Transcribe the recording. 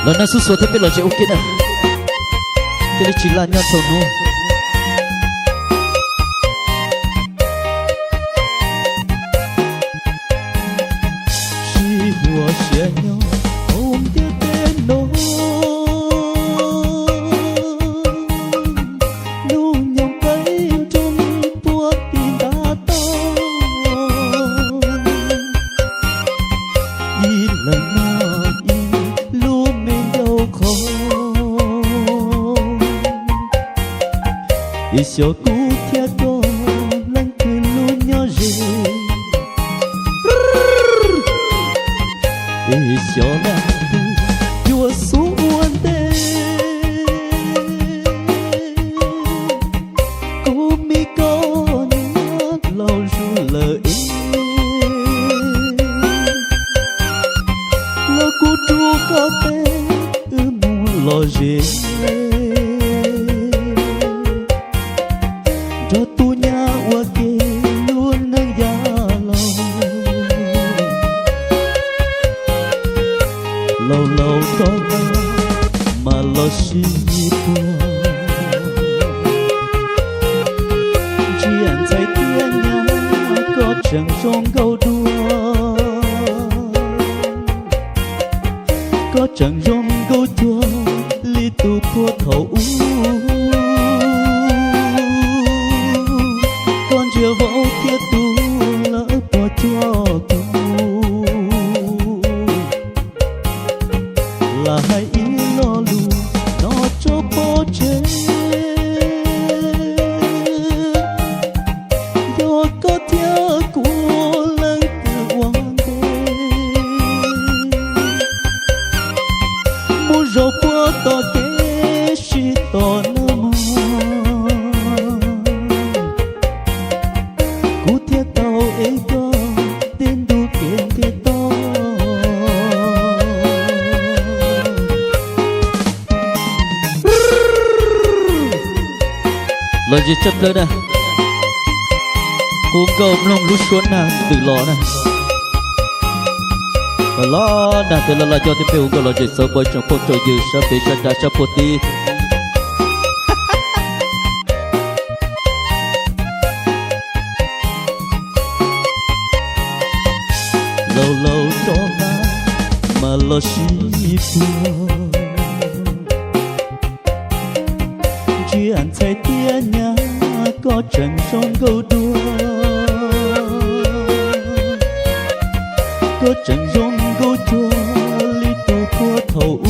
Lo na su so thế biết lo sẽ ok nè. Thế chỉ là nhau thầu nô. Chỉ hùa xẻ nhau ôm tiếc tên nô. Nụ nhầm bay trong buốt tin đã to. Ý lần nào ý lu mình đâu khó. Ý xóa cũ thiệt đó lăng cứ lu nhỏ rề. Ý xóa là chùa xuống tê. Cô mi có nước lâu ru lời. Lo cô chua có tê mua lo rề. Cho tu nhà qua kê luôn nâng giá lâu. Lâu lâu có mà lo suy tua. Chỉ ăn say tiếng nhà có chẳng trong câu đua. Có chẳng trong câu đua li tu của thầu con chưa vỗ thiết tu lỡ bỏ cho tu là hai ý lo lù nó cho bố chế do có theo của lần từ hoàng đê mua rau bữa to kế chỉ to nó mò cú thiết tàu ấy có tên đu kiện thế to. Lo gì chấp lên nè. Cuốn cầu lông lút xuống nè, từ lò nè. Và lo nè, từ lo cho tiếp theo lo gì sớm bởi trong phong trào dư sắp bị sẵn đã sắp bột đi. Lâu lâu cho mà lo xí phùa. Chỉ ăn say tia nhà có chẳng trong câu đua. Có chẳng trong câu đua li tu của thầu